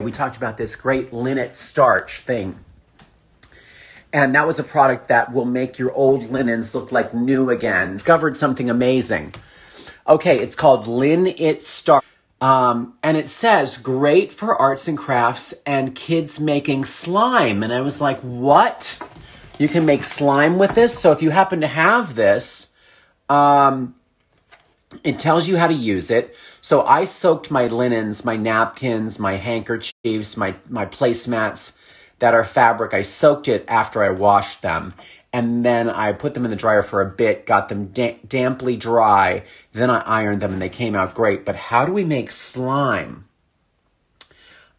We talked about this great linnet starch thing. And that was a product that will make your old linens look like new again. Discovered something amazing. Okay, it's called Linnet Starch. And it says, great for arts and crafts and kids making slime. And I was like, what? You can make slime with this? So if you happen to have this, it tells you how to use it. So I soaked my linens, my napkins, my handkerchiefs, my placemats that are fabric. I soaked it after I washed them. And then I put them in the dryer for a bit, got them damply dry. Then I ironed them and they came out great. But how do we make slime?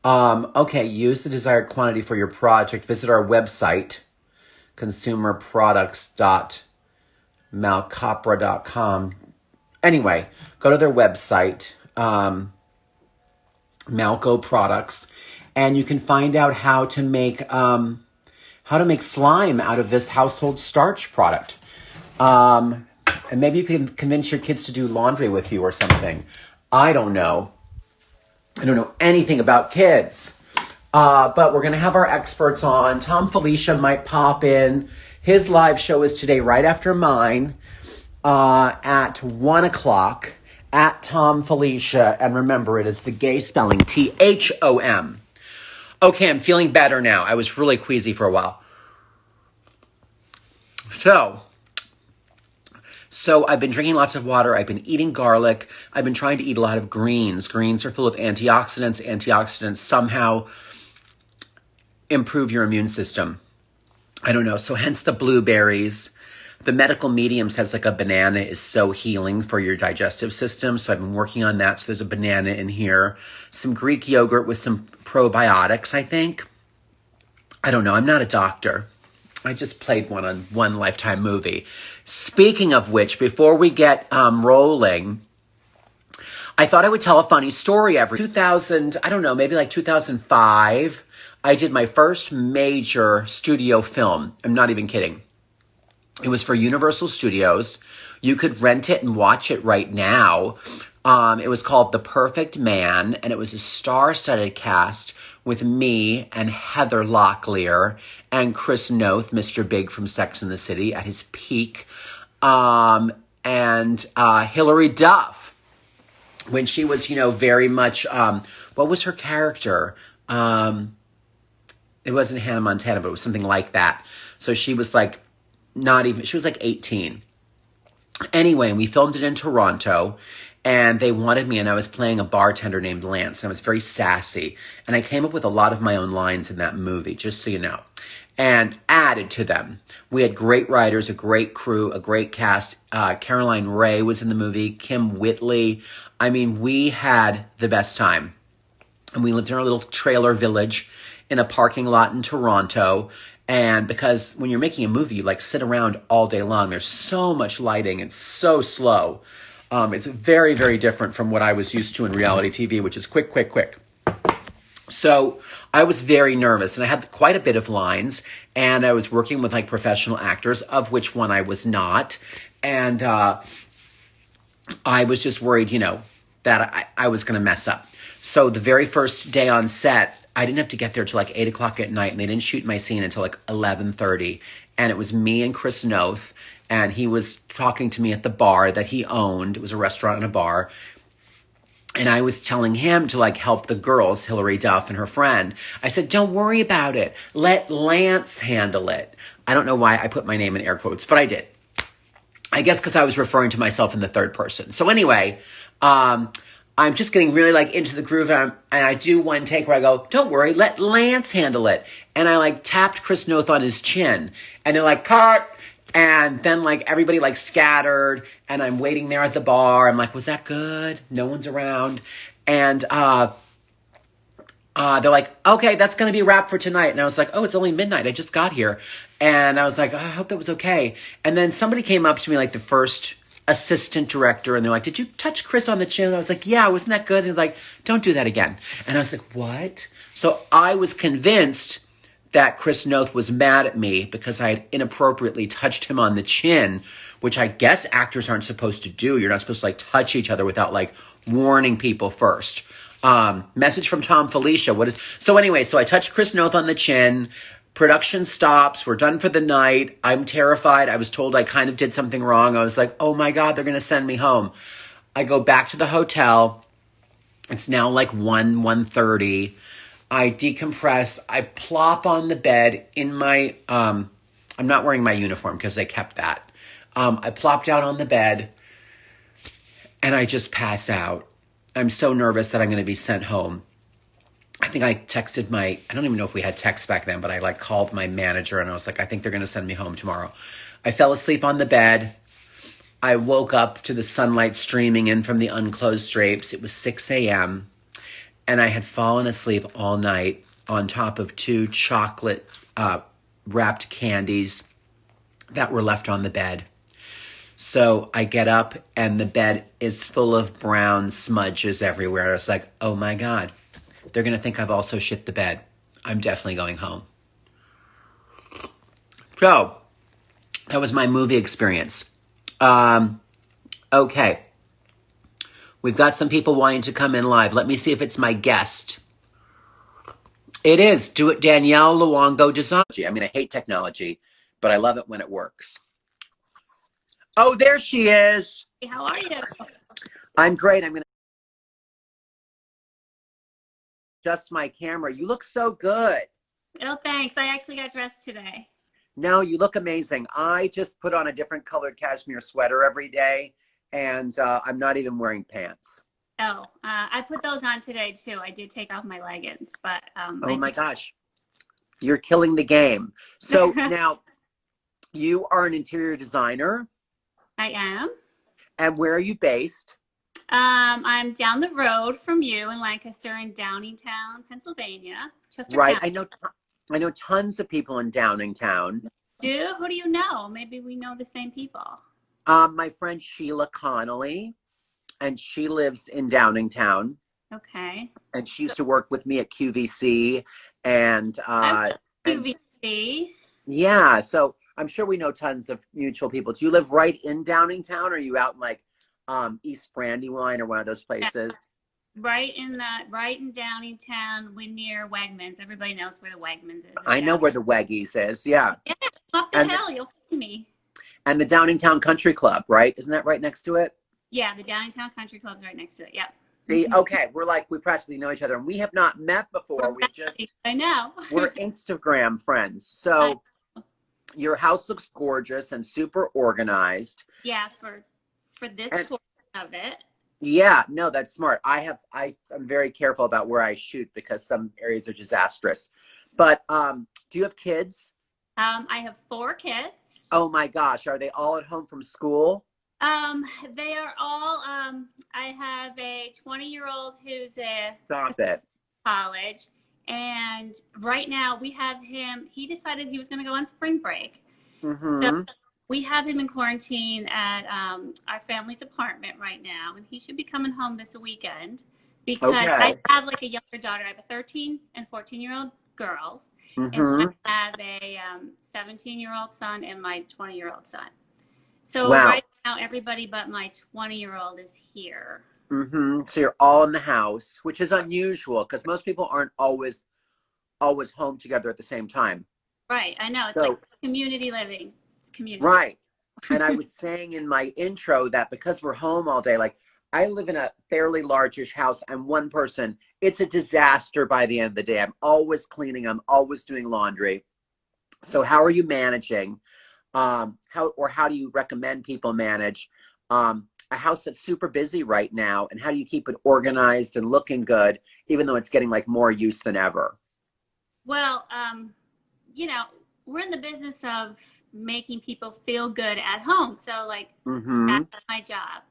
Okay, use the desired quantity for your project. Visit our website, consumerproducts.malcopra.com. Anyway, go to their website, Malco Products, and you can find out how to make slime out of this household starch product. And maybe you can convince your kids to do laundry with you or something. I don't know. I don't know anything about kids. But we're going to have our experts on. Tom Felicia might pop in. His live show is today right after mine. At 1 o'clock at Tom Felicia. And remember, it is the gay spelling, Thom. Okay, I'm feeling better now. I was really queasy for a while. So I've been drinking lots of water. I've been eating garlic. I've been trying to eat a lot of greens. Greens are full of antioxidants. Antioxidants somehow improve your immune system. I don't know. So hence the blueberries. The medical medium says like a banana is so healing for your digestive system. So I've been working on that. So there's a banana in here. Some Greek yogurt with some probiotics, I think. I don't know. I'm not a doctor. I just played one on one Lifetime movie. Speaking of which, before we get rolling, I thought I would tell a funny story. Every 2000, I don't know, maybe like 2005, I did my first major studio film. I'm not even kidding. It was for Universal Studios. You could rent it and watch it right now. It was called The Perfect Man, and it was a star-studded cast with me and Heather Locklear and Chris Noth, Mr. Big from Sex and the City at his peak, and Hilary Duff when she was, very much, what was her character? It wasn't Hannah Montana, but it was something like that. So she was like, she was like 18. Anyway, we filmed it in Toronto, and they wanted me, and I was playing a bartender named Lance, and I was very sassy, and I came up with a lot of my own lines in that movie, just so you know, and added to them. We had great writers, a great crew, a great cast. Caroline Ray was in the movie, Kim Whitley. I mean, we had the best time, and we lived in our little trailer village in a parking lot in Toronto. And because when you're making a movie, you like sit around all day long. There's so much lighting. It's so slow. It's very, very different from what I was used to in reality TV, which is quick, quick, quick. So I was very nervous, and I had quite a bit of lines, and I was working with like professional actors, of which one I was not. And I was just worried, that I was going to mess up. So the very first day on set, I didn't have to get there till like 8 o'clock at night, and they didn't shoot my scene until like 11:30. And it was me and Chris Noth, and he was talking to me at the bar that he owned. It was a restaurant and a bar. And I was telling him to like help the girls, Hilary Duff and her friend. I said, don't worry about it. Let Lance handle it. I don't know why I put my name in air quotes, but I did. I guess because I was referring to myself in the third person. So anyway, I'm just getting really like into the groove, and I do one take where I go, don't worry, let Lance handle it. And I like tapped Chris Noth on his chin, and they're like, cut. And then like everybody like scattered, and I'm waiting there at the bar. I'm like, was that good? No one's around. And they're like, okay, that's going to be a wrap for tonight. And I was like, oh, it's only midnight. I just got here. And I was like, oh, I hope that was okay. And then somebody came up to me, like the first assistant director, and they're like, did you touch Chris on the chin? And I was like, yeah, wasn't that good? And they're like, don't do that again. And I was like, what? So I was convinced that Chris Noth was mad at me because I had inappropriately touched him on the chin, which I guess actors aren't supposed to do. You're not supposed to like touch each other without like warning people first. Message from Tom Felicia. What is so anyway? So I touched Chris Noth on the chin. Production stops. We're done for the night. I'm terrified. I was told I kind of did something wrong. I was like, oh my God, they're going to send me home. I go back to the hotel. It's now like 1:30. I decompress. I plop on the bed in my, I'm not wearing my uniform because they kept that. I plop down on the bed and I just pass out. I'm so nervous that I'm going to be sent home. I think I texted I don't even know if we had text back then, but I like called my manager and I was like, I think they're going to send me home tomorrow. I fell asleep on the bed. I woke up to the sunlight streaming in from the unclosed drapes. It was 6 a.m. and I had fallen asleep all night on top of 2 chocolate wrapped candies that were left on the bed. So I get up and the bed is full of brown smudges everywhere. I was like, oh my God, they're going to think I've also shit the bed. I'm definitely going home. So that was my movie experience. Okay. We've got some people wanting to come in live. Let me see if it's my guest. It is. Do it, Danielle Luongo Design. I mean, I hate technology, but I love it when it works. Oh, there she is. Hey, how are you? I'm great. I'm going to adjust my camera. You look so good. Oh, thanks. I actually got dressed today. No, you look amazing. I just put on a different colored cashmere sweater every day, and I'm not even wearing pants. Oh, I put those on today too. I did take off my leggings, but oh my gosh, you're killing the game. So now you are an interior designer. I am. And where are you based? I'm down the road from you in Lancaster in Downingtown, Pennsylvania. Chester right. County. I know tons of people in Downingtown. Who do you know? Maybe we know the same people. My friend Sheila Connolly, and she lives in Downingtown. Okay. And she used to work with me at QVC. And QVC. Yeah, so I'm sure we know tons of mutual people. Do you live right in Downingtown, or are you out in like East Brandywine or one of those places? Right in Downingtown, we're near Wegmans. Everybody knows where the Wegmans is. I know where the Weggies is, yeah. Yeah, up the hill, you'll find me. And the Downingtown Country Club, right? Isn't that right next to it? Yeah, the Downingtown Country Club's right next to it, yeah. Okay, we practically know each other, and we have not met before. I know. We're Instagram friends. So your house looks gorgeous and super organized. Yeah, for this portion of it. Yeah, no, that's smart. I'm very careful about where I shoot because some areas are disastrous. But do you have kids? I have 4 kids. Oh my gosh, are they all at home from school? They are all, I have a 20-year-old who's Stop it. college, and right now we have him, he decided he was going to go on spring break. Mm-hmm. So we have him in quarantine at our family's apartment right now, and he should be coming home this weekend because I have like a younger daughter. I have a 13 and 14-year-old girls, and I have a 17-year-old son and my 20-year-old son. So right now, everybody but my 20-year-old is here. So you're all in the house, which is unusual because most people aren't always home together at the same time. Right, I know. It's like community living. It's community. Right. And I was saying in my intro that because we're home all day, like I live in a fairly largish house. I'm one person. It's a disaster by the end of the day. I'm always cleaning. I'm always doing laundry. So how are you managing? How do you recommend people manage a house that's super busy right now? And how do you keep it organized and looking good, even though it's getting like more use than ever? Well, you know, we're in the business of making people feel good at home. So like that's my job.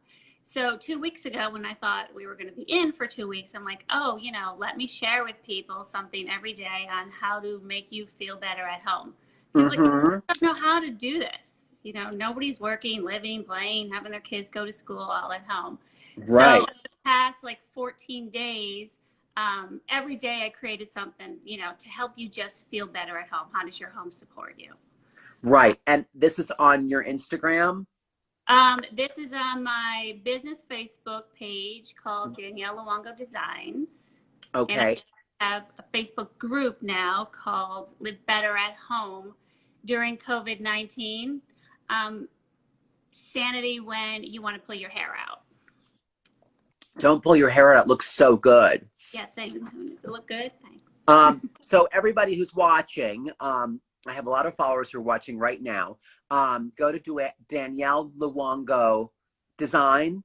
So 2 weeks ago when I thought we were going to be in for 2 weeks, I'm like, oh, you know, let me share with people something every day on how to make you feel better at home. Because like, I don't know how to do this. You know, nobody's working, living, playing, having their kids go to school all at home. Right. So the past like 14 days, every day I created something, you know, to help you just feel better at home. How does your home support you? Right. And this is on your Instagram? This is on my business Facebook page called Danielle Luongo Designs. Okay. And I have a Facebook group now called Live Better at Home during COVID-19. Sanity when you want to pull your hair out. Don't pull your hair out. It looks so good. Yeah, thanks. Does it look good? Thanks. So everybody who's watching, I have a lot of followers who are watching right now. Go to Danielle Luongo Designs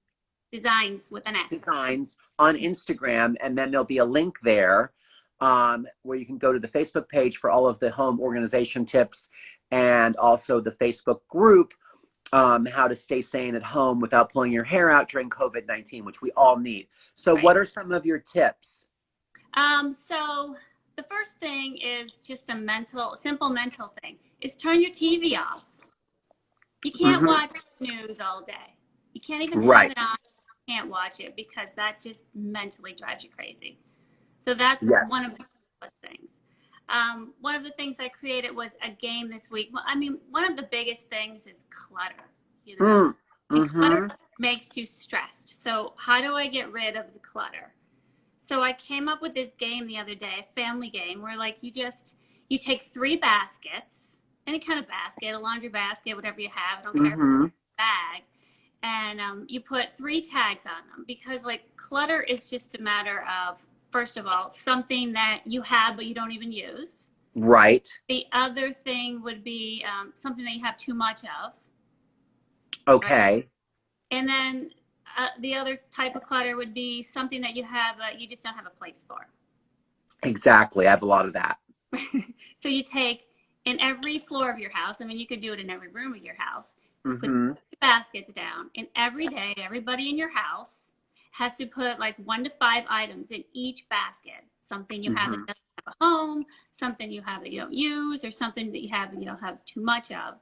with an S. Designs on Instagram, and then there'll be a link there where you can go to the Facebook page for all of the home organization tips, and also the Facebook group, how to stay sane at home without pulling your hair out during COVID-19, which we all need. So What are some of your tips? So the first thing is just a simple mental thing, is turn your TV off. You can't watch news all day. You can't even have it on. You can't watch it because that just mentally drives you crazy. So that's one of the things. One of the things I created was a game this week. Well, I mean, one of the biggest things is clutter. You know, clutter makes you stressed. So how do I get rid of the clutter? So I came up with this game the other day, a family game, where like you take 3 baskets, any kind of basket, a laundry basket, whatever you have, I don't care if it's a bag, and you put 3 tags on them, because like clutter is just a matter of, first of all, something that you have but you don't even use. Right. The other thing would be something that you have too much of. Okay. Right? And then the other type of clutter would be something that you have, you just don't have a place for. Exactly. I have a lot of that. So you take in every floor of your house, I mean, you could do it in every room of your house, put baskets down, and every day, everybody in your house has to put like 1 to 5 items in each basket. Something you have that doesn't have a home, something you have that you don't use, or something that you have and you don't have too much of.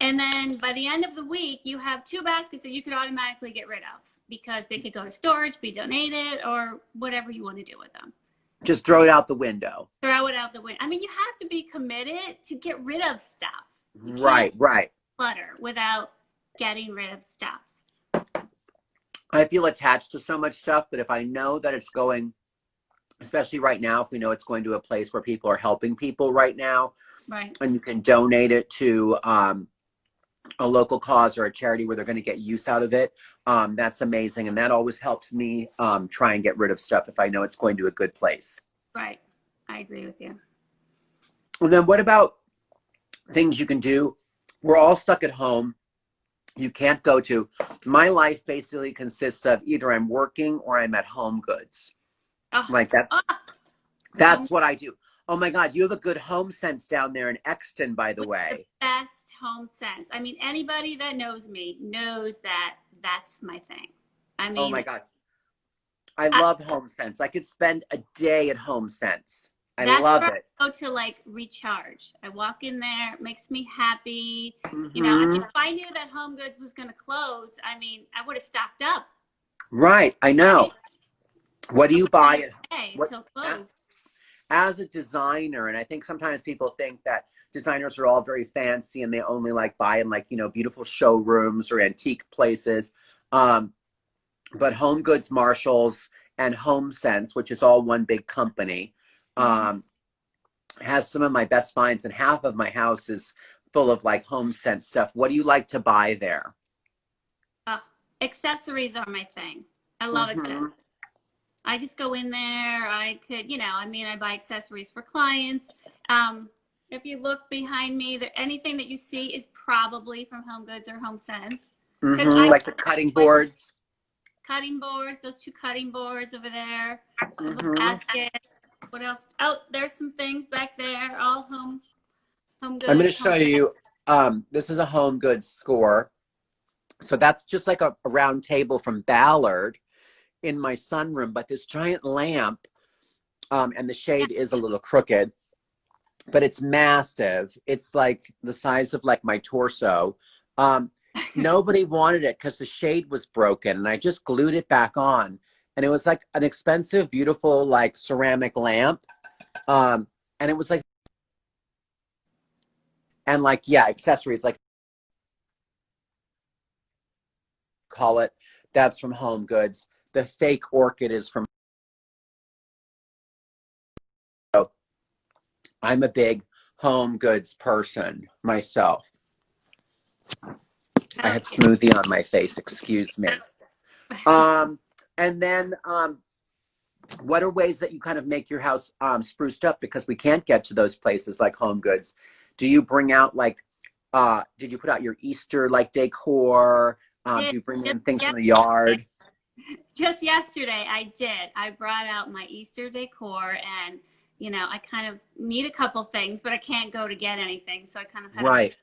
And then by the end of the week, you have 2 baskets that you could automatically get rid of, because they could go to storage, be donated, or whatever you want to do with them. Just throw it out the window. Throw it out the window. I mean, you have to be committed to get rid of stuff. Right. Clutter without getting rid of stuff. I feel attached to so much stuff, but if I know that it's going, especially right now, if we know it's going to a place where people are helping people right now, and you can donate it to a local cause or a charity where they're going to get use out of it, that's amazing. And that always helps me try and get rid of stuff if I know it's going to a good place. Right. I agree with you. And then what about things you can do? We're all stuck at home. You can't go to. My life basically consists of either I'm working or I'm at Home Goods. Like that's what I do. Oh my God, you have a good Home Sense down there in Exton, by the way. The best Home Sense. I mean, anybody that knows me knows that that's my thing. I mean, oh my God, I love Home Sense. I could spend a day at Home Sense. I love it. I go to like recharge. I walk in there, it makes me happy. You know, if I knew that Home Goods was going to close, I mean, I would have stocked up. Right, I know. What do you buy until close? As a designer, and I think sometimes people think that designers are all very fancy and they only like buy in like, you know, beautiful showrooms or antique places. But Home Goods, Marshalls, and Home Sense, which is all one big company, has some of my best finds, and half of my house is full of like Home Sense stuff. What do you like to buy there? Accessories are my thing. I love accessories. I just go in there. I could, you know, I mean, I buy accessories for clients. If you look behind me, anything that you see is probably from Home Goods or Home Sense. Like the cutting boards. Cutting boards, those 2 cutting boards over there. The baskets. What else? Oh, there's some things back there. All Home Goods. I'm going to show you. This is a Home Goods score. So that's just like a round table from Ballard in my sunroom, but this giant lamp, and the shade is a little crooked, but it's massive. It's like the size of like my torso. Nobody wanted it because the shade was broken, and I just glued it back on, and it was like an expensive, beautiful, like ceramic lamp. And it was like, and like, yeah, accessories like call it. That's from Home Goods. The fake orchid is from. I'm a big Home Goods person myself. I had smoothie on my face, excuse me. And then what are ways that you kind of make your house spruced up, because we can't get to those places like Home Goods? Do you bring out like did you put out your Easter like decor? Do you bring in things from the yard? Just yesterday I did. I brought out my Easter decor, and you know, I kind of need a couple things, but I can't go to get anything, so I kind of had right.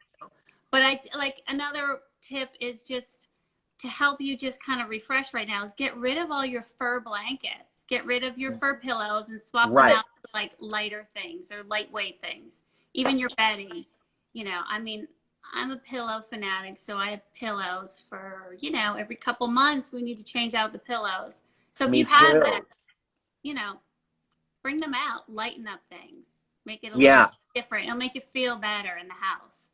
But I like, another tip is just to help you just kind of refresh right now is get rid of all your fur blankets, get rid of your fur pillows, and swap them out for like lighter things or lightweight things. Even your bedding, you know, I mean, I'm a pillow fanatic, so I have pillows for, you know, every couple months we need to change out the pillows. So if you have that, you know, bring them out, lighten up things, make it a little different. It'll make you feel better in the house.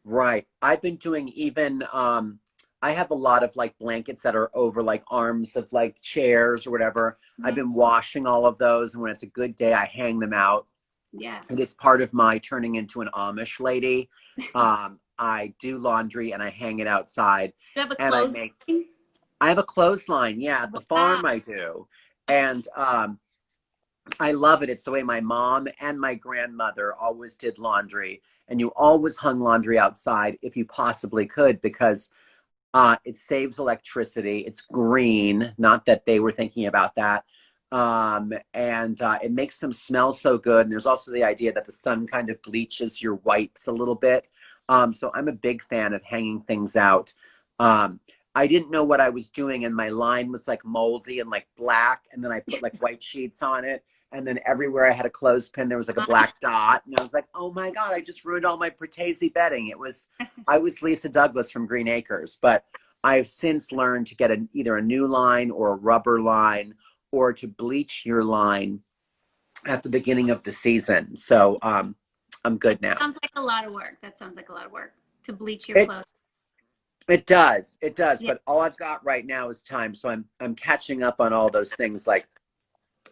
Right. I've been doing even, I have a lot of like blankets that are over like arms of like chairs or whatever. I've been washing all of those, and when it's a good day, I hang them out. Yeah. It is part of my turning into an Amish lady. I do laundry and I hang it outside. You have a clothesline? I have a clothesline. Yeah, at the farm I do. And I love it. It's the way my mom and my grandmother always did laundry. And you always hung laundry outside if you possibly could, because it saves electricity. It's green. Not that they were thinking about that. And it makes them smell so good. And there's also the idea that the sun kind of bleaches your whites a little bit. So I'm a big fan of hanging things out. I didn't know what I was doing, and my line was like moldy and like black, and then I put like white sheets on it, and then everywhere I had a clothespin there was like a black dot, and I was like, oh my god, I just ruined all my Protese bedding. I was Lisa Douglas from Green Acres, but I've since learned to get either a new line or a rubber line, or to bleach your line at the beginning of the season. So I'm good now. Sounds like a lot of work. That sounds like a lot of work to bleach your clothes. It does. Yeah. But all I've got right now is time. So I'm catching up on all those things. Like,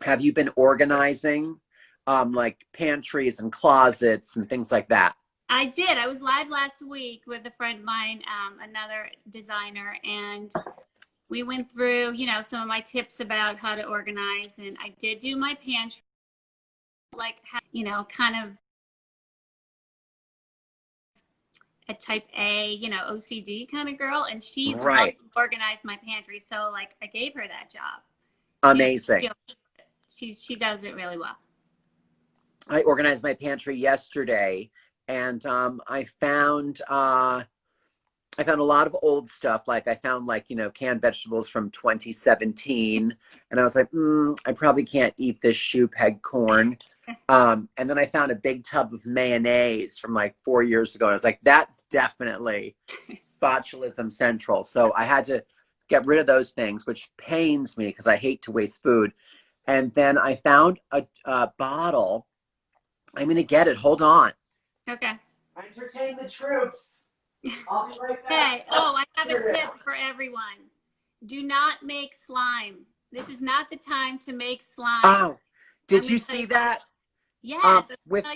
have you been organizing like pantries and closets and things like that? I did. I was live last week with a friend of mine, another designer, and we went through, you know, some of my tips about how to organize, and I did do my pantry, like, you know, kind of a type A, you know, OCD kind of girl, and she organized my pantry. So like I gave her that job. Amazing. She does it really well. I organized my pantry yesterday, and I found a lot of old stuff. Like I found like, you know, canned vegetables from 2017, and I was like, I probably can't eat this shoe peg corn. And then I found a big tub of mayonnaise from like 4 years ago. And I was like, that's definitely botulism central. So I had to get rid of those things, which pains me because I hate to waste food. And then I found a bottle. I'm going to get it. Hold on. Okay. Entertain the troops. I'll be right back. Okay. Oh, I have a tip for everyone. Do not make slime. This is not the time to make slime. Oh, did you see that? Yes, with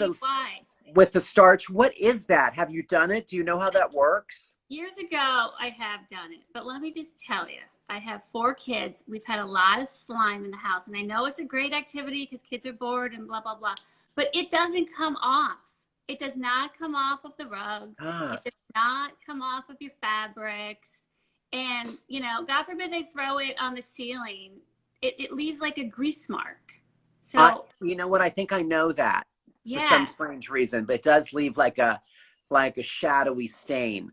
the starch. What is that? Have you done it? Do you know how that works? Years ago, I have done it, but let me just tell you, I have 4 kids. We've had a lot of slime in the house, and I know it's a great activity because kids are bored and blah, blah, blah, but it doesn't come off. It does not come off of the rugs. It does not come off of your fabrics. And, you know, God forbid they throw it on the ceiling. It leaves like a grease mark. So you know what? I think I know that for some strange reason, but it does leave like a shadowy stain.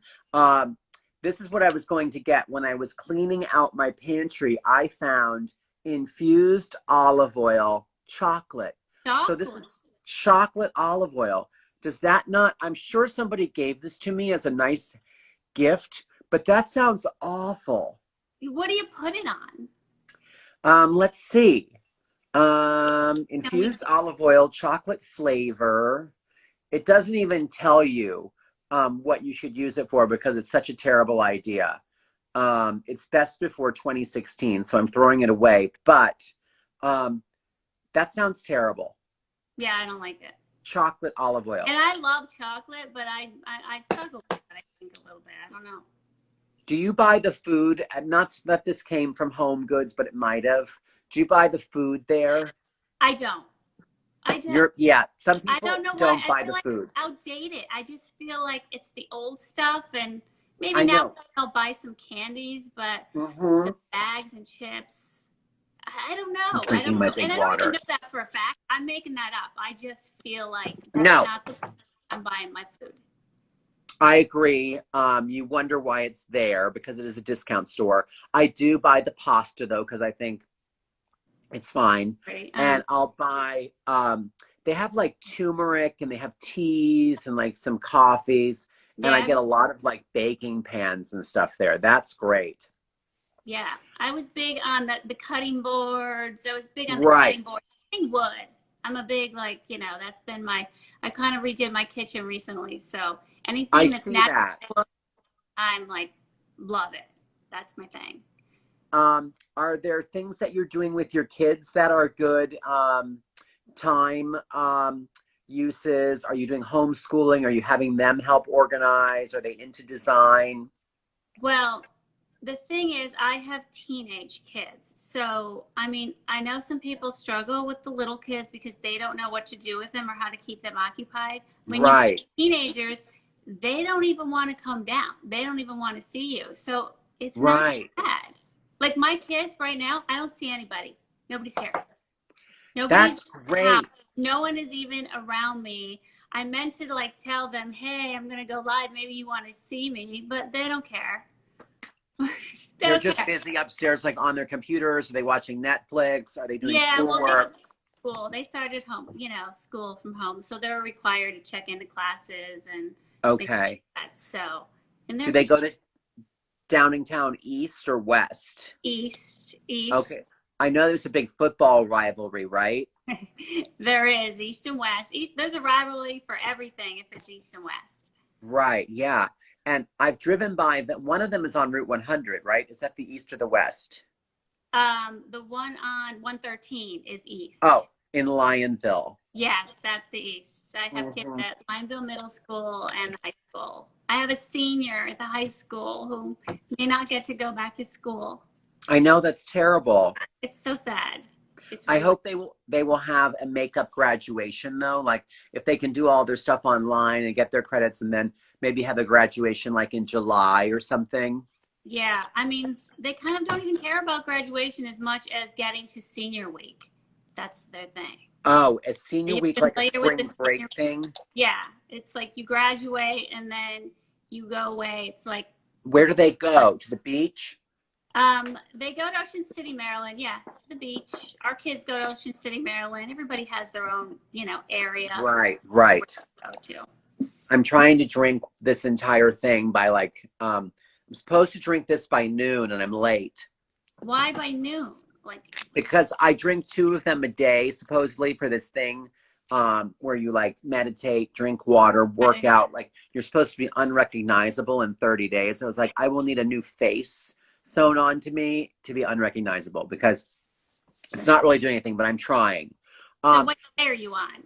This is what I was going to get when I was cleaning out my pantry. I found infused olive oil chocolate. So this is chocolate olive oil. Does that not? I'm sure somebody gave this to me as a nice gift, but that sounds awful. What do you put it on? Let's see. Infused olive oil, chocolate flavor. It doesn't even tell you what you should use it for because it's such a terrible idea. It's best before 2016, so I'm throwing it away. But that sounds terrible. Yeah, I don't like it. Chocolate olive oil. And I love chocolate, but I struggle with it, I think, a little bit. I don't know. Do you buy the food? Not that this came from Home Goods, but it might have. Do you buy the food there? I don't. I don't. Yeah, some people I don't know don't why. buy I feel the like food. it's outdated. I just feel like it's the old stuff, and maybe I now know. I'll buy some candies, but the bags and chips, I don't I'm know. I drinking don't my know. big And I don't even water. know that for a fact. I'm making that up. I just feel like that's No, not the food I'm buying my food. I agree. You wonder why it's there because it is a discount store. I do buy the pasta though because I think it's fine. Right. And I'll buy they have like turmeric and they have teas and like some coffees. Yeah. And I get a lot of like baking pans and stuff there. That's great. Yeah. I was big on the cutting boards. I was big on the Right. cutting board. Anything wood. I'm a big, like, that's been I kind of redid my kitchen recently. So anything that's natural, I'm like, love it. That's my thing. Are there things that you're doing with your kids that are good time uses? Are you doing homeschooling? Are you having them help organize? Are they into design? Well, the thing is, I have teenage kids. So, I mean, I know some people struggle with the little kids because they don't know what to do with them or how to keep them occupied. When you have teenagers, they don't even want to come down. They don't even want to see you. So it's not bad. Like my kids right now, I don't see anybody. Nobody's here. That's great. No one is even around me. I meant to like tell them, hey, I'm going to go live. Maybe you want to see me, but they don't care. They're just busy upstairs, like on their computers. Are they watching Netflix? Are they doing schoolwork? Well, they started home, school from home. So they're required to check into classes and okay. Like that. So, and do they go to Downingtown East or West? East. Okay. I know there's a big football rivalry, right? There is East and West. There's a rivalry for everything if it's East and West. Right. Yeah. And I've driven by that. One of them is on Route 100, right? Is that the East or the West? The one on 113 is East. Oh, in Lionville. Yes, that's the East. I have kids at Lionville Middle School and high school. I have a senior at the high school who may not get to go back to school. I know, that's terrible. It's so sad. I hope they will have a makeup graduation though. Like if they can do all their stuff online and get their credits and then maybe have a graduation like in July or something. Yeah, I mean, they kind of don't even care about graduation as much as getting to senior week. That's their thing. Oh, a senior week, like a spring break thing? Yeah, it's like you graduate and then you go away. It's like... Where do they go? To the beach? They go to Ocean City, Maryland. Yeah, the beach. Our kids go to Ocean City, Maryland. Everybody has their own, area. Right. To go to. I'm trying to drink this entire thing by like, I'm supposed to drink this by noon and I'm late. Why by noon? Because I drink 2 of them a day, supposedly for this thing, where you like meditate, drink water, work out. Like you're supposed to be unrecognizable in 30 days. I was like, I will need a new face sewn on to me to be unrecognizable because it's not really doing anything, but I'm trying. So what day are you on?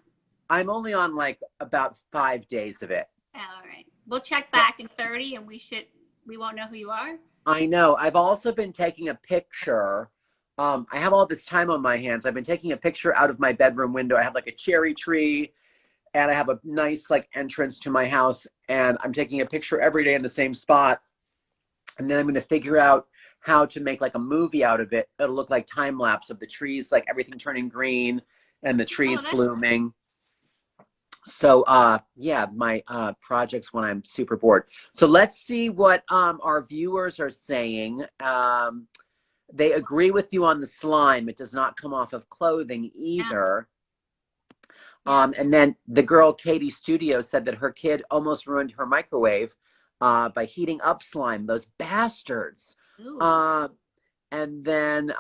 I'm only on like about 5 days of it. Oh, all right. We'll check back in 30 and we won't know who you are. I know. I've also been taking a picture. I have all this time on my hands. I've been taking a picture out of my bedroom window. I have like a cherry tree and I have a nice like entrance to my house and I'm taking a picture every day in the same spot. And then I'm going to figure out how to make like a movie out of it. It'll look like time lapse of the trees, like everything turning green and the trees blooming. So, yeah, my projects when I'm super bored. So let's see what our viewers are saying. They agree with you on the slime. It does not come off of clothing either. And then the girl, Katie Studio, said that her kid almost ruined her microwave by heating up slime. Those bastards. And then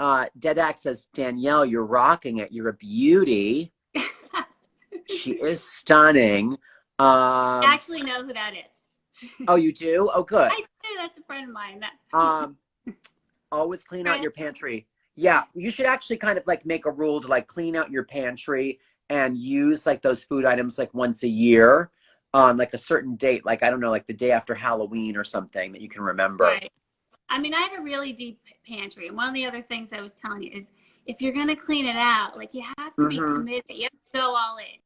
Dedak says, Danielle, you're rocking it. You're a beauty. She is stunning. I actually know who that is. Oh, you do? Oh, good. I do. That's a friend of mine. Always clean out your pantry. Yeah, you should actually kind of like make a rule to like clean out your pantry and use like those food items like once a year on like a certain date, like I don't know, like the day after Halloween or something that you can remember. Right. I mean, I have a really deep pantry, and one of the other things I was telling you is if you're gonna clean it out, like you have to be committed. You have to go all in.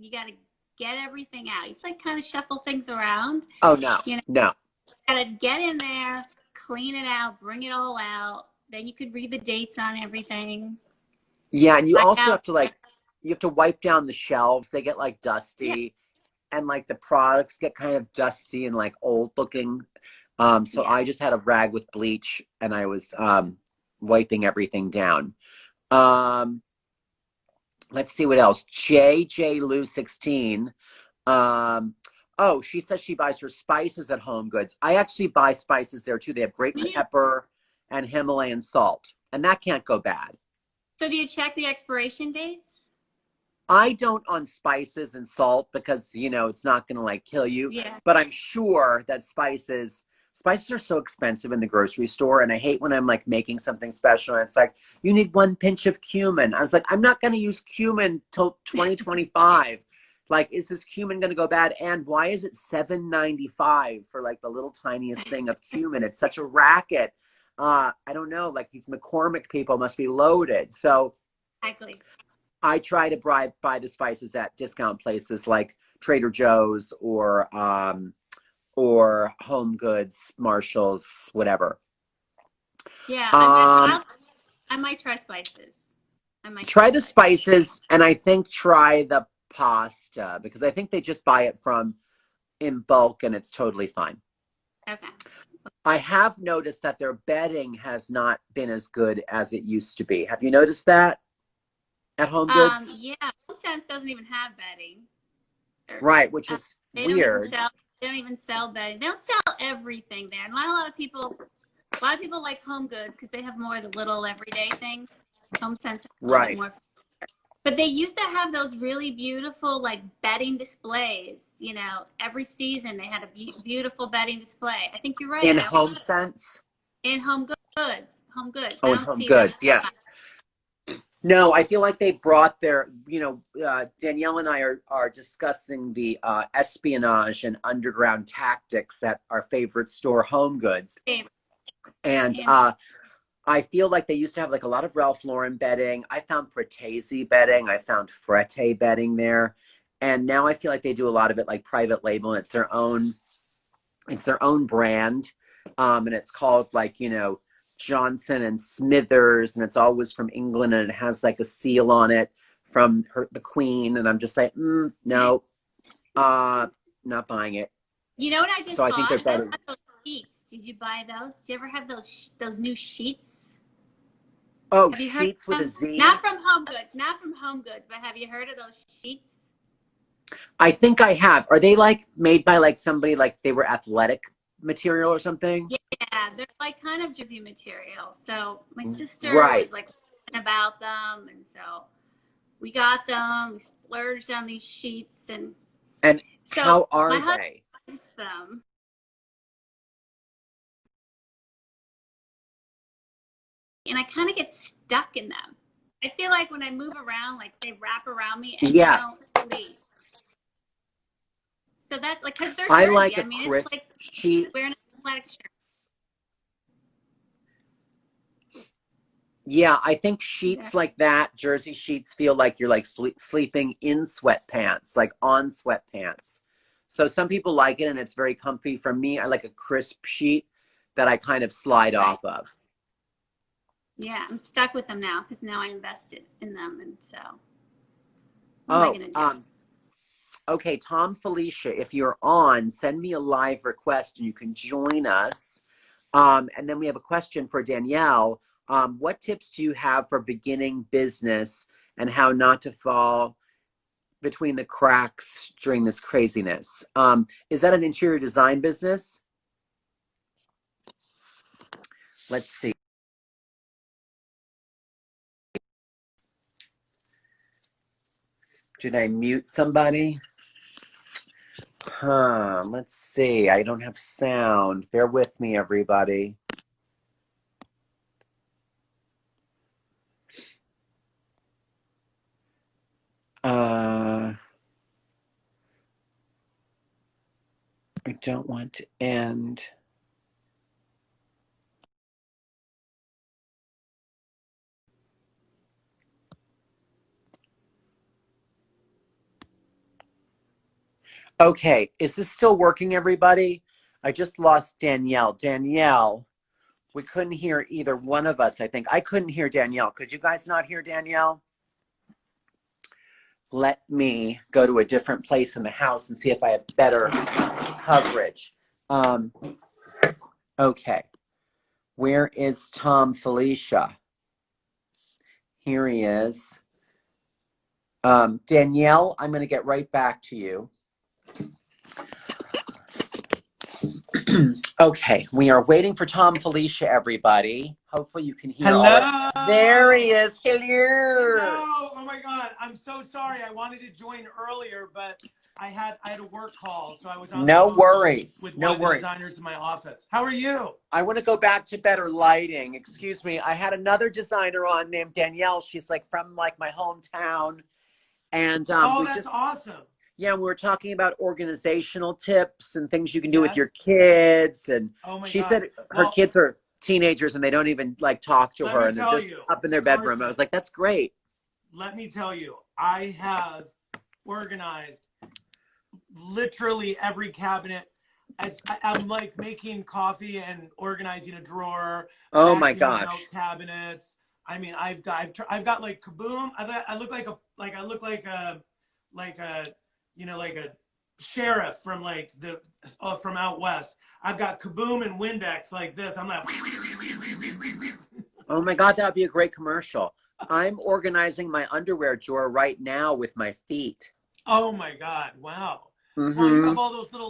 You got to get everything out. It's like kind of shuffle things around. Oh no, you know, no. You gotta get in there, clean it out, bring it all out. Then you could read the dates on everything. Yeah, and you also have to like, you have to wipe down the shelves. They get like dusty, and like the products get kind of dusty and like old looking. So I just had a rag with bleach and I was wiping everything down. Let's see what else. JJ Lou 16. Oh, she says she buys her spices at Home Goods. I actually buy spices there too. They have great pepper and Himalayan salt, and that can't go bad. So do you check the expiration dates? I don't on spices and salt because, you know, it's not going to like kill you. Yeah. But I'm sure that spices are so expensive in the grocery store. And I hate when I'm like making something special and it's like, you need 1 pinch of cumin. I was like, I'm not going to use cumin till 2025. Like, is this cumin going to go bad? And why is it $7.95 for like the little tiniest thing of cumin? It's such a racket. I don't know, like these McCormick people must be loaded. So exactly. I try to buy the spices at discount places like Trader Joe's or Home Goods, Marshall's, whatever. Yeah, I might try spices. Try the spices, and I think try the pasta because I think they just buy it from in bulk and it's totally fine. Okay. I have noticed that their bedding has not been as good as it used to be. Have you noticed that? At Home Goods? Yeah, HomeSense doesn't even have bedding. Right, which is weird. They don't even sell bedding. They don't sell everything there. And not a lot of people like Home Goods because they have more of the little everyday things. HomeSense has a little bit more. But they used to have those really beautiful like bedding displays. You know, every season they had a beautiful bedding display. I think you're right. In HomeSense? In Home Goods. Home Goods. Oh, in Home Goods, yeah. No, I feel like they brought their, you know, Danielle and I are discussing the espionage and underground tactics at our favorite store, Home Goods. And I feel like they used to have like a lot of Ralph Lauren bedding. I found Pratesi bedding. I found Frette bedding there. And now I feel like they do a lot of it like private label, and it's their own brand. And it's called like, you know, Johnson and Smithers, and it's always from England, and it has like a seal on it from the Queen, and I'm just like, no, not buying it. You know what I just bought? I think they're better. Those sheets. Did you buy those? Did you ever have those new sheets? Oh, sheets with a Z. Not from Home Goods, but have you heard of those sheets? I think I have. Are they like made by like somebody like they were athletic material or something? Yeah, they're like kind of jersey material. So my sister was like about them, and so we got them. We splurged on these sheets, and so how are they? Likes them. And I kind of get stuck in them. I feel like when I move around, like they wrap around me and don't leave. So that's like because they're jersey. I like a crisp sheet. Wearing a athletic shirt. Yeah, I think sheets like that, jersey sheets, feel like you're like sleeping in sweatpants, like on sweatpants. So some people like it and it's very comfy. For me, I like a crisp sheet that I kind of slide off of. Yeah, I'm stuck with them now because now I invested in them, and so what am I gonna do? Okay, Tom Felicia, if you're on, send me a live request and you can join us. And then we have a question for Danielle. What tips do you have for beginning business and how not to fall between the cracks during this craziness? Is that an interior design business? Let's see. Did I mute somebody? Let's see. I don't have sound. Bear with me, everybody. I don't want to end. Okay, is this still working, everybody? I just lost Danielle. Danielle, we couldn't hear either one of us, I think. I couldn't hear Danielle. Could you guys not hear Danielle? Let me go to a different place in the house and see if I have better coverage. Okay. Where is Tom Felicia? Here he is. Danielle, I'm going to get right back to you. Okay, we are waiting for Tom Felicia, everybody. Hopefully you can hear. Hello. There he is. Hello. Hello. Oh my God. I'm so sorry. I wanted to join earlier, but I had a work call, so I was on No the phone worries. with No one of the worries. designers in my office. How are you? I want to go back to better lighting. Excuse me. I had another designer on named Danielle. She's like from like my hometown. And Oh, that's awesome. Yeah, we were talking about organizational tips and things you can do with your kids. And oh my she God. said her kids are teenagers and they don't even like talk to her and they're just up in their bedroom. Carson, I was like, that's great. Let me tell you, I have organized literally every cabinet. I'm like making coffee and organizing a drawer. Oh my gosh. Cabinets. I mean, I've got like Kaboom. I look like a you know, like a sheriff from like from out west. I've got Kaboom and Windex like this. I'm like, oh my God, that'd be a great commercial. I'm organizing my underwear drawer right now with my feet. oh my God, wow. Mm-hmm. Well, you have all those little